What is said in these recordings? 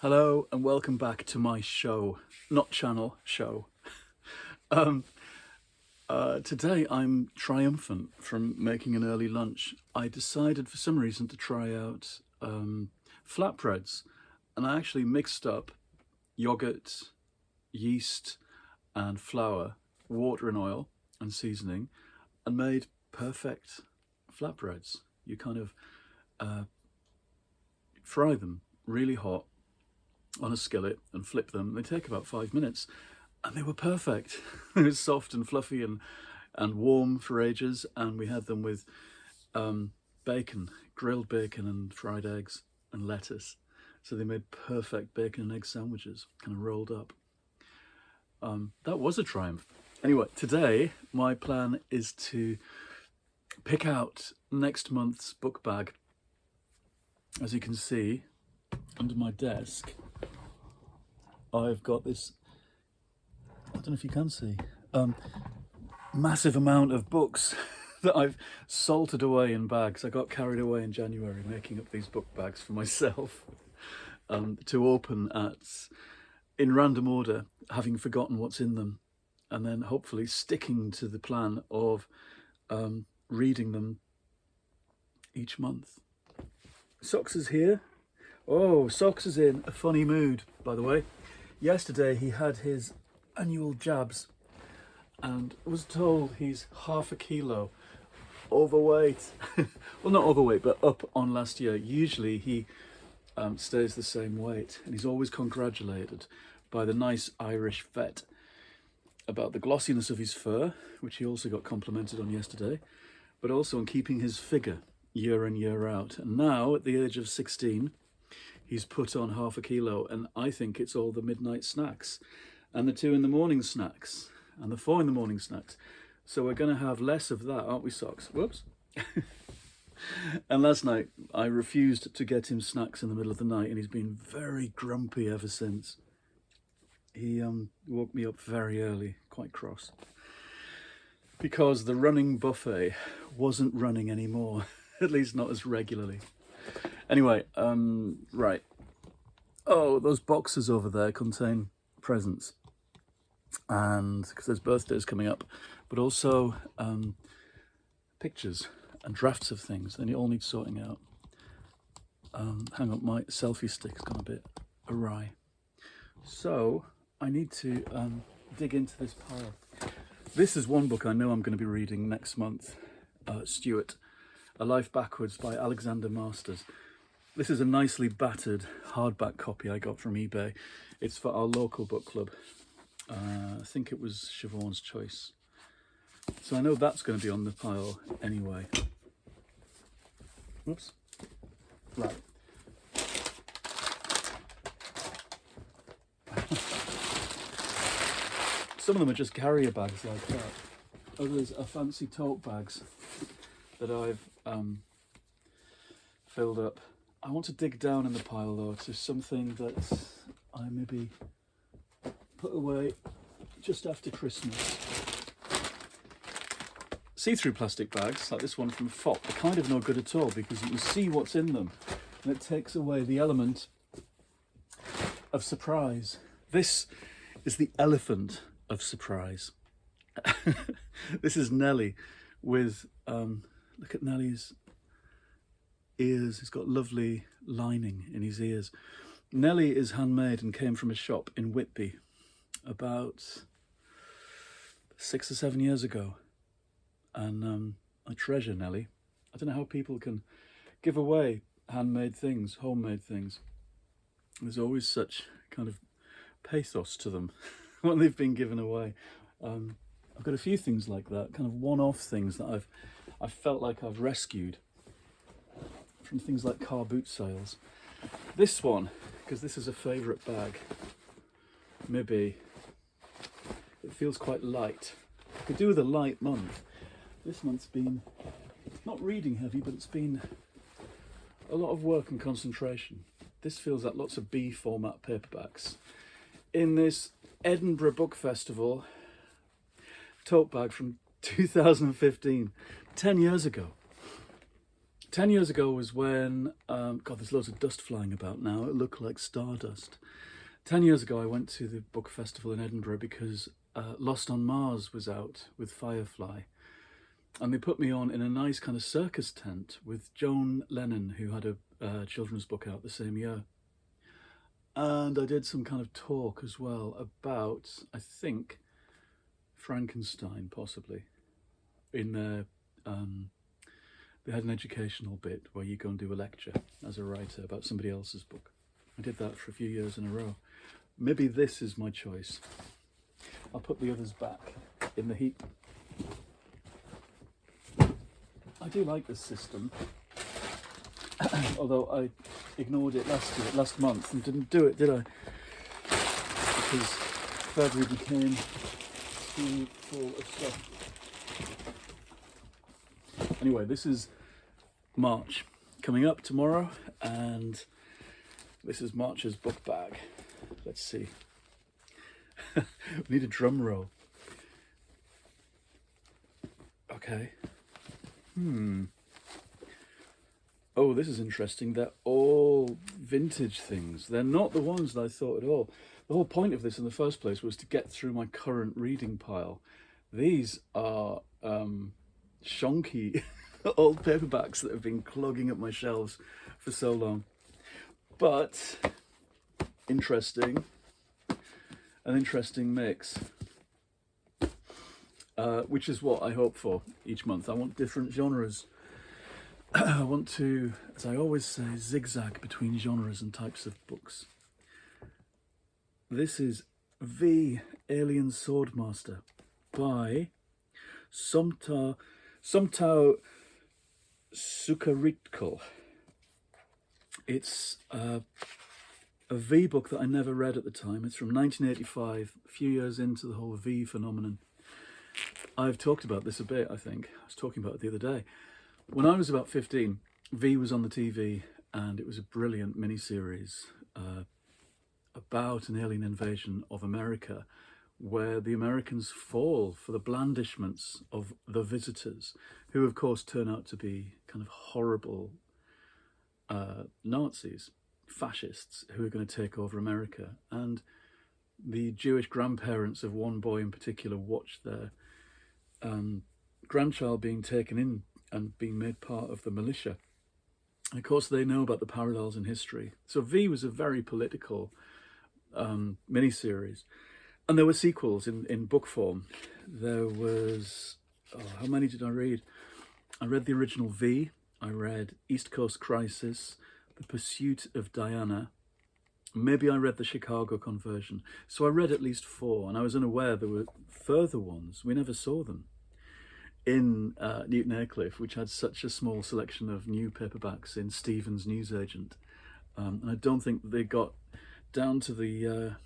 Hello and welcome back to my show, not channel, show. Um, Today I'm triumphant from making an early lunch. I decided for some reason to try out flatbreads, and I actually mixed up yogurt, yeast and flour, water and oil and seasoning, and made perfect flatbreads. You kind of fry them really hot on a skillet and flip them. They take about 5 minutes, and they were perfect. They were soft and fluffy and warm for ages, and we had them with bacon, grilled bacon and fried eggs and lettuce. So they made perfect bacon and egg sandwiches, kind of rolled up. That was a triumph. Anyway, today my plan is to pick out next month's book bag. As you can see, under my desk, I've got this, I don't know if you can see, massive amount of books that I've salted away in bags. I got carried away in January making up these book bags for myself to open in random order, having forgotten what's in them, and then hopefully sticking to the plan of reading them each month. Socks is here. Oh, Socks is in a funny mood, by the way. Yesterday he had his annual jabs and was told he's half a kilo overweight. Well, not overweight, but up on last year. Usually he stays the same weight, and he's always congratulated by the nice Irish vet about the glossiness of his fur, which he also got complimented on yesterday, but also on keeping his figure year in, year out. And now, at the age of 16, he's put on half a kilo, and I think it's all the midnight snacks and the 2 in the morning snacks and the 4 in the morning snacks. So we're going to have less of that, aren't we, Socks? Whoops. And last night I refused to get him snacks in the middle of the night, and he's been very grumpy ever since. He woke me up very early, quite cross, because the running buffet wasn't running anymore, at least not as regularly. Anyway, right. Oh, those boxes over there contain presents, and because there's birthdays coming up, but also pictures and drafts of things, and it all needs sorting out. Hang on, my selfie stick's gone a bit awry, so I need to dig into this pile. This is one book I know I'm going to be reading next month, Stuart, A Life Backwards by Alexander Masters. This is a nicely battered hardback copy I got from eBay. It's for our local book club. I think it was Siobhan's choice. So I know that's going to be on the pile anyway. Whoops. Right. Some of them are just carrier bags like that. Others are fancy tote bags that I've filled up. I want to dig down in the pile though to something that I maybe put away just after Christmas. See-through plastic bags like this one from FOP are kind of no good at all because you can see what's in them, and it takes away the element of surprise. This is the elephant of surprise. This is Nelly with look at Nelly's ears. He's got lovely lining in his ears. Nelly is handmade and came from a shop in Whitby about 6 or 7 years ago, and I treasure Nelly. I don't know how people can give away handmade things, homemade things. There's always such kind of pathos to them when they've been given away. I've got a few things like that, kind of one-off things that I've felt like I've rescued from things like car boot sales. This one, because this is a favourite bag, maybe it feels quite light. I could do with a light month. This month's been not reading heavy, but it's been a lot of work and concentration. This feels like lots of B format paperbacks. In this Edinburgh Book Festival tote bag from 2015, 10 years ago. 10 years ago was when, God, there's loads of dust flying about now. It looked like stardust. 10 years ago, I went to the book festival in Edinburgh because Lost on Mars was out with Firefly. And they put me on in a nice kind of circus tent with Joan Lennon, who had a children's book out the same year. And I did some kind of talk as well about, I think, Frankenstein, possibly. In their, they had an educational bit where you go and do a lecture as a writer about somebody else's book. I did that for a few years in a row. Maybe this is my choice. I'll put the others back in the heap. I do like this system, although I ignored it last month and didn't do it, did I? Because February became too full of stuff. Anyway, this is March coming up tomorrow, and this is March's book bag. Let's see. We need a drum roll. Okay. Oh, this is interesting. They're all vintage things. They're not the ones that I thought at all. The whole point of this in the first place was to get through my current reading pile. These are shonky old paperbacks that have been clogging up my shelves for so long. But interesting. An interesting mix. Which is what I hope for each month. I want different genres. I want to, as I always say, zigzag between genres and types of books. This is V, Alien Swordmaster by Somtau Sukaritko. It's a V book that I never read at the time. It's from 1985, a few years into the whole V phenomenon. I've talked about this a bit, I think. I was talking about it the other day. When I was about 15, V was on the TV, and it was a brilliant miniseries about an alien invasion of America, where the Americans fall for the blandishments of the visitors, who of course turn out to be kind of horrible Nazis, fascists, who are going to take over America. And the Jewish grandparents of one boy in particular watched their grandchild being taken in and being made part of the militia. And of course, they know about the parallels in history. So V was a very political miniseries. And there were sequels in book form. There was, how many did I read? I read the original V. I read East Coast Crisis, The Pursuit of Diana. Maybe I read the Chicago Conversion. So I read at least 4, and I was unaware there were further ones. We never saw them in Newton Aycliffe, which had such a small selection of new paperbacks in Stevens Newsagent. And I don't think they got down to the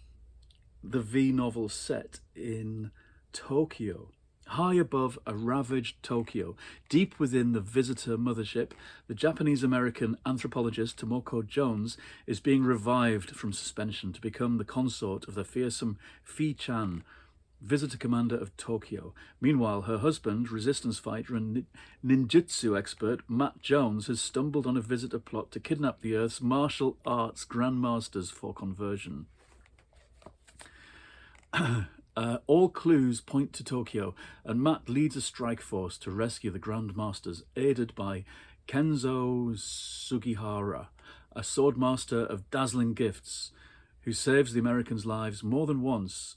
V novel set in Tokyo. High above a ravaged Tokyo, deep within the visitor mothership, the Japanese-American anthropologist Tomoko Jones is being revived from suspension to become the consort of the fearsome Fi-chan, visitor commander of Tokyo. Meanwhile, her husband, resistance fighter and ninjutsu expert Matt Jones, has stumbled on a visitor plot to kidnap the Earth's martial arts grandmasters for conversion. All clues point to Tokyo, and Matt leads a strike force to rescue the Grandmasters, aided by Kenzo Sugihara, a swordmaster of dazzling gifts, who saves the Americans' lives more than once.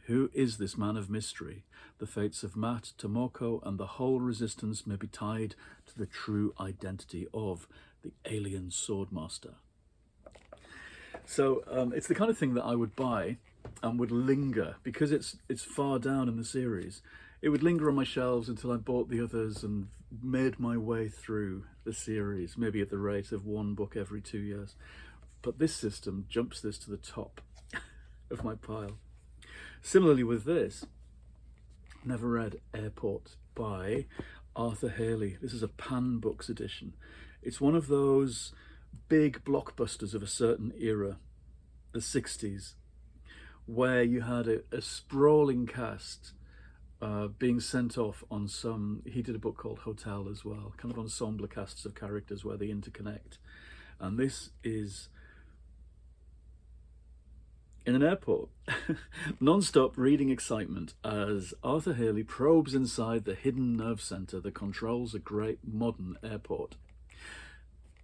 Who is this man of mystery? The fates of Matt, Tomoko, and the whole resistance may be tied to the true identity of the alien swordmaster. So it's the kind of thing that I would buy and would linger, because it's far down in the series. It would linger on my shelves until I bought the others and made my way through the series, maybe at the rate of 1 book every 2 years. But this system jumps this to the top of my pile. Similarly with this, never read Airport by Arthur Haley. This is a Pan Books edition. It's one of those big blockbusters of a certain era, the 60s, where you had a sprawling cast being sent off on some, he did a book called Hotel as well, kind of ensemble casts of characters where they interconnect. And this is in an airport. Non-stop reading excitement as Arthur Haley probes inside the hidden nerve centre that controls a great modern airport.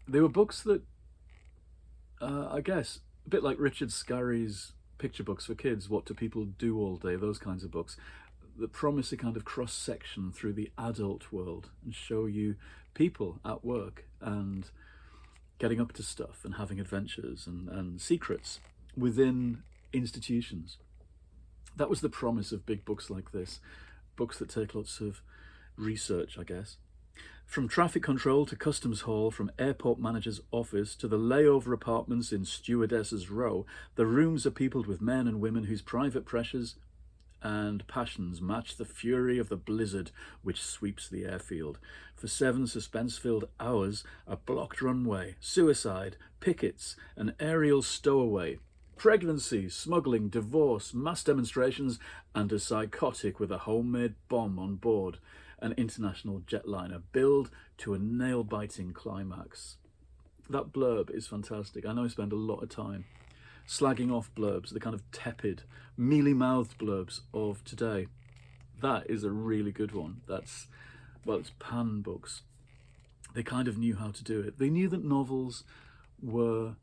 They were books that, I guess, a bit like Richard Scarry's picture books for kids, What Do People Do All Day, those kinds of books, that promise a kind of cross-section through the adult world and show you people at work and getting up to stuff and having adventures and secrets within institutions. That was the promise of big books like this, books that take lots of research, I guess. From traffic control to customs hall, from airport manager's office to the layover apartments in Stewardess's Row, the rooms are peopled with men and women whose private pressures and passions match the fury of the blizzard which sweeps the airfield. For 7 suspense-filled hours, a blocked runway, suicide, pickets, an aerial stowaway, pregnancy, smuggling, divorce, mass demonstrations, and a psychotic with a homemade bomb on board. An international jetliner build to a nail-biting climax. That blurb is fantastic. I know I spend a lot of time slagging off blurbs, the kind of tepid, mealy-mouthed blurbs of today. That is a really good one. That's, well, it's Pan Books. They kind of knew how to do it. They knew that novels were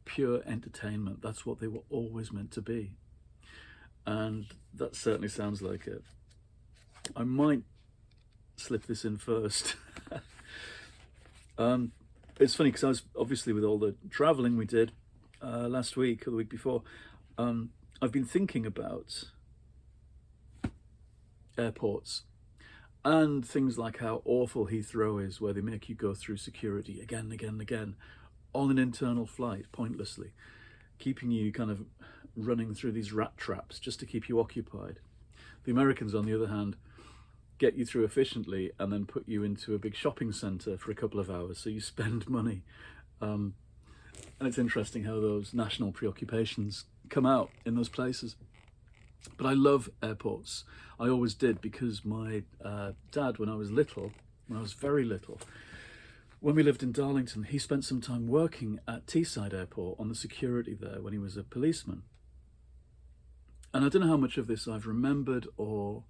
pure entertainment. That's what they were always meant to be. And that certainly sounds like it. I might slip this in first. It's funny because I was obviously, with all the traveling we did last week or the week before, I've been thinking about airports and things like how awful Heathrow is, where they make you go through security again and again and again on an internal flight pointlessly, keeping you kind of running through these rat traps just to keep you occupied. The Americans, on the other hand, get you through efficiently and then put you into a big shopping centre for a couple of hours, so you spend money. And it's interesting how those national preoccupations come out in those places. But I love airports. I always did, because my dad, when I was very little, when we lived in Darlington, he spent some time working at Teesside Airport on the security there when he was a policeman. And I don't know how much of this I've remembered or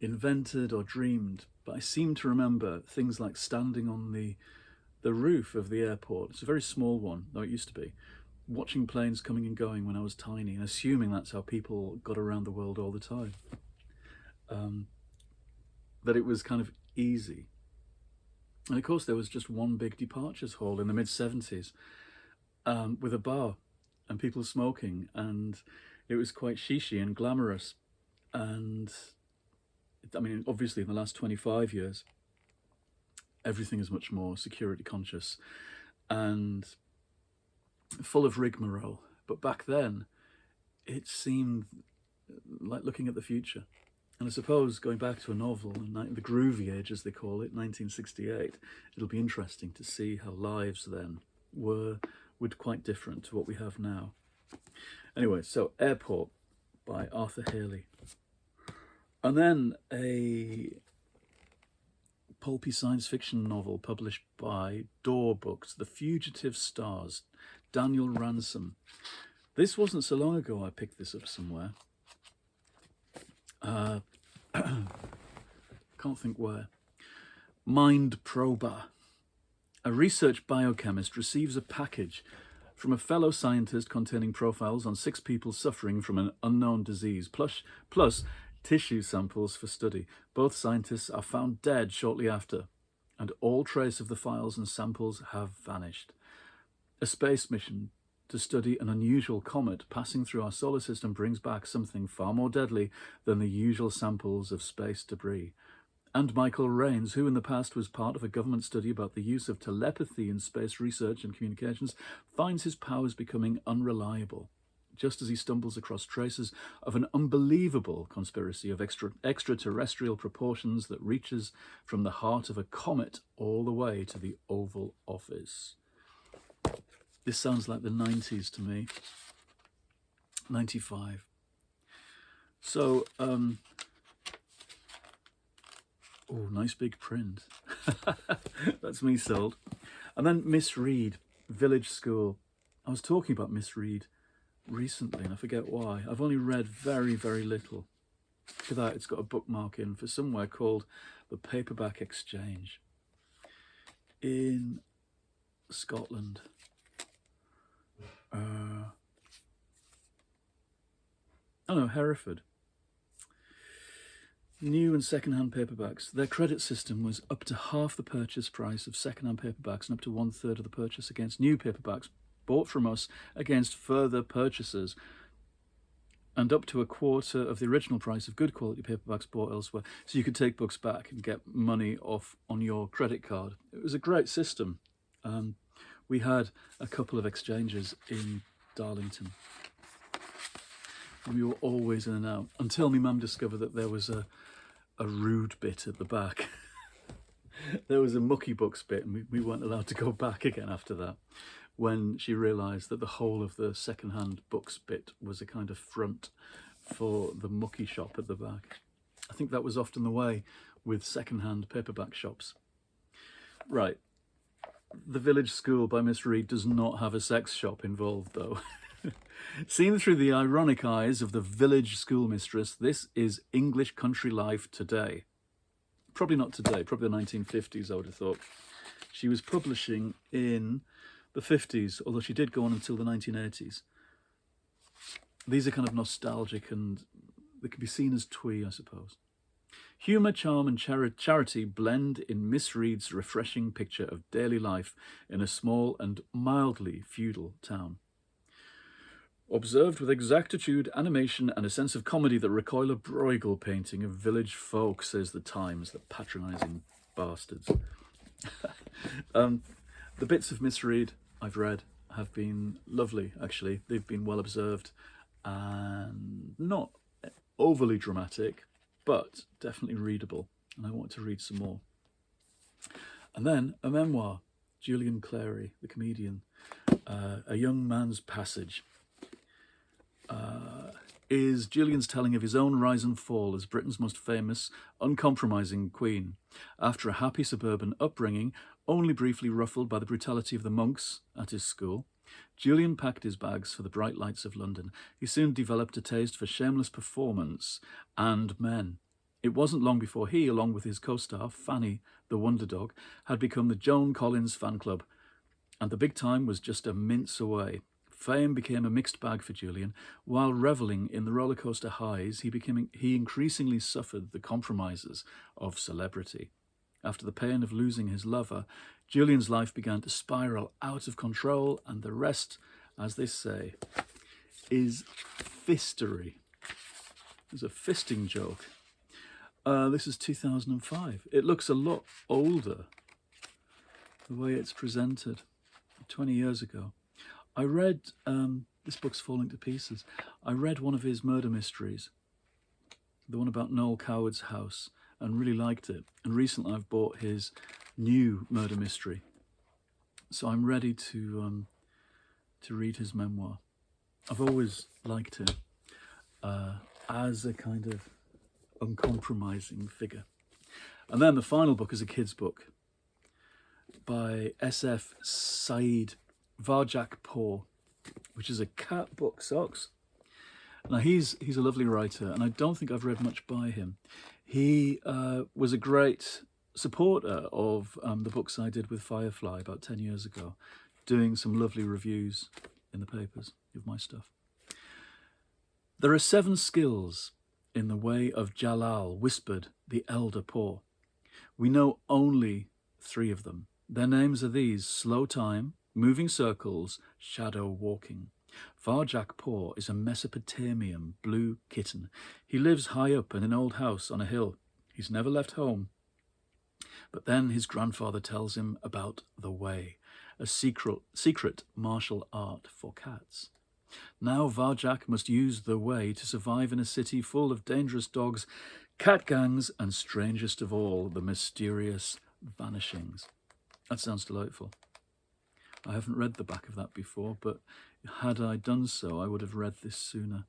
invented or dreamed, but I seem to remember things like standing on the roof of the airport. It's a very small one, though it used to be, watching planes coming and going when I was tiny and assuming that's how people got around the world all the time. That it was kind of easy. And of course there was just one big departures hall in the mid-70s with a bar and people smoking, and it was quite chic and glamorous. And I mean, obviously in the last 25 years, everything is much more security conscious and full of rigmarole. But back then, it seemed like looking at the future. And I suppose, going back to a novel, the groovy age as they call it, 1968, it'll be interesting to see how lives then were quite different to what we have now. Anyway, so Airport by Arthur Haley. And then a pulpy science fiction novel published by Door Books, The Fugitive Stars, Daniel Ransom. This wasn't so long ago I picked this up somewhere. Can't think where. Mind Prober. A research biochemist receives a package from a fellow scientist containing profiles on 6 people suffering from an unknown disease, plus tissue samples for study. Both scientists are found dead shortly after, and all trace of the files and samples have vanished. A space mission to study an unusual comet passing through our solar system brings back something far more deadly than the usual samples of space debris. And Michael Rains, who in the past was part of a government study about the use of telepathy in space research and communications, finds his powers becoming unreliable, just as he stumbles across traces of an unbelievable conspiracy of extraterrestrial proportions that reaches from the heart of a comet all the way to the Oval Office. This sounds like the 90s to me. 95. So, Oh, nice big print. That's me sold. And then Miss Reed, Village School. I was talking about Miss Reed recently, and I forget why. I've only read very, very little. For that, it's got a bookmark in for somewhere called the Paperback Exchange in Scotland. Oh no, Hereford. New and second-hand paperbacks. Their credit system was up to half the purchase price of second-hand paperbacks and up to 1/3 of the purchase against new paperbacks bought from us against further purchases, and up to 1/4 of the original price of good quality paperbacks bought elsewhere. So you could take books back and get money off on your credit card. It was a great system. We had a couple of exchanges in Darlington. And we were always in and out until my mum discovered that there was a rude bit at the back. There was a mucky books bit, and we weren't allowed to go back again after that, when she realised that the whole of the second-hand books bit was a kind of front for the mucky shop at the back. I think that was often the way with second-hand paperback shops. Right. The Village School by Miss Reed does not have a sex shop involved, though. Seen through the ironic eyes of the village schoolmistress, this is English country life today. Probably not today, probably the 1950s, I would have thought. She was publishing in the 50s, although she did go on until the 1980s. These are kind of nostalgic, and they can be seen as twee, I suppose. Humour, charm and charity blend in Miss Reed's refreshing picture of daily life in a small and mildly feudal town. Observed with exactitude, animation and a sense of comedy that recoil a Bruegel painting of village folk, says the Times, the patronising bastards. The bits of Miss Reed I've read have been lovely, actually. They've been well observed and not overly dramatic, but definitely readable, and I want to read some more. And then a memoir, Julian Clary, the comedian, A Young Man's Passage, is Julian's telling of his own rise and fall as Britain's most famous, uncompromising queen. After a happy suburban upbringing, only briefly ruffled by the brutality of the monks at his school, Julian packed his bags for the bright lights of London. He soon developed a taste for shameless performance and men. It wasn't long before he, along with his co-star, Fanny, the Wonder Dog, had become the Joan Collins fan club, and the big time was just a mince away. Fame became a mixed bag for Julian. While revelling in the roller coaster highs, he increasingly suffered the compromises of celebrity. After the pain of losing his lover, Julian's life began to spiral out of control, and the rest, as they say, is fistery. There's a fisting joke. This is 2005. It looks a lot older, the way it's presented, 20 years ago. I read, this book's falling to pieces, I read one of his murder mysteries, the one about Noel Coward's house, and really liked it. And recently I've bought his new murder mystery. So I'm ready to read his memoir. I've always liked him as a kind of uncompromising figure. And then the final book is a kid's book by S.F. Said Varjak-Poor, which is a cat book, socks. Now he's a lovely writer, and I don't think I've read much by him. He was a great supporter of the books I did with Firefly about 10 years ago, doing some lovely reviews in the papers of my stuff. There are 7 skills in the way of Jalal, whispered the elder Poor. We know only 3 of them. Their names are these: slow time, moving circles, shadow walking. Varjak-Poor is a Mesopotamian blue kitten. He lives high up in an old house on a hill. He's never left home. But then his grandfather tells him about the Way, a secret martial art for cats. Now Varjak must use the Way to survive in a city full of dangerous dogs, cat gangs, and strangest of all, the mysterious vanishings. That sounds delightful. I haven't read the back of that before, but had I done so, I would have read this sooner.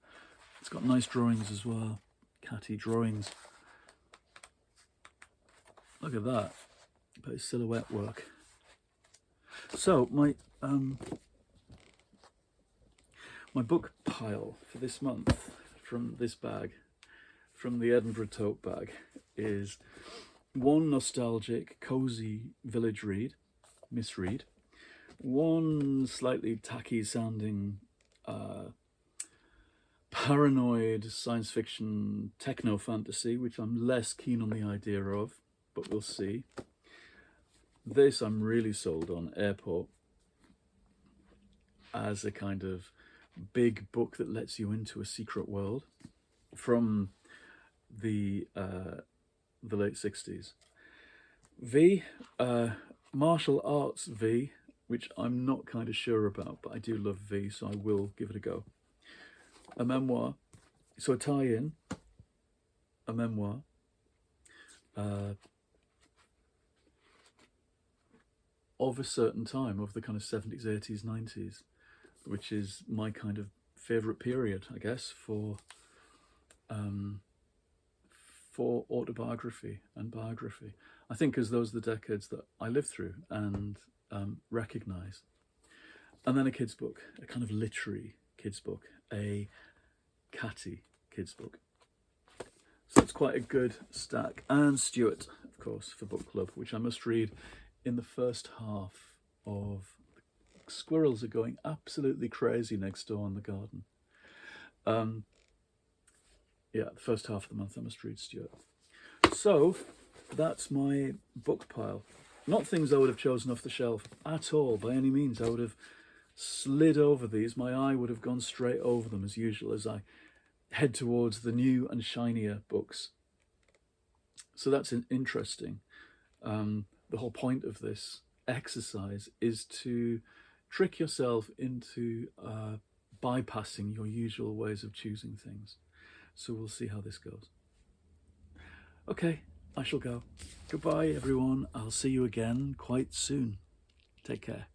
It's got nice drawings as well, catty drawings. Look at that, bit of silhouette work. So my book pile for this month from this bag, from the Edinburgh tote bag, is one nostalgic, cosy village read, misread, one slightly tacky sounding paranoid science fiction techno fantasy, which I'm less keen on the idea of, but we'll see. This I'm really sold on, Airport, as a kind of big book that lets you into a secret world from the late 60s. V, martial arts V, which I'm not kind of sure about, but I do love V, so I will give it a go. A memoir, so a tie-in, a memoir, of a certain time, of the kind of 70s, 80s, 90s, which is my kind of favourite period, I guess, for autobiography and biography. I think as those are the decades that I lived through and recognise. And then a kid's book, a kind of literary kid's book, a catty kid's book. So it's quite a good stack. And Stuart, of course, for book club, which I must read in the first half of. Squirrels are going absolutely crazy next door in the garden. Yeah, the first half of the month I must read Stuart. So that's my book pile. Not things I would have chosen off the shelf at all, by any means. I would have slid over these. My eye would have gone straight over them as usual as I head towards the new and shinier books. So that's interesting. The whole point of this exercise is to trick yourself into bypassing your usual ways of choosing things. So we'll see how this goes. Okay, I shall go. Goodbye, everyone. I'll see you again quite soon. Take care.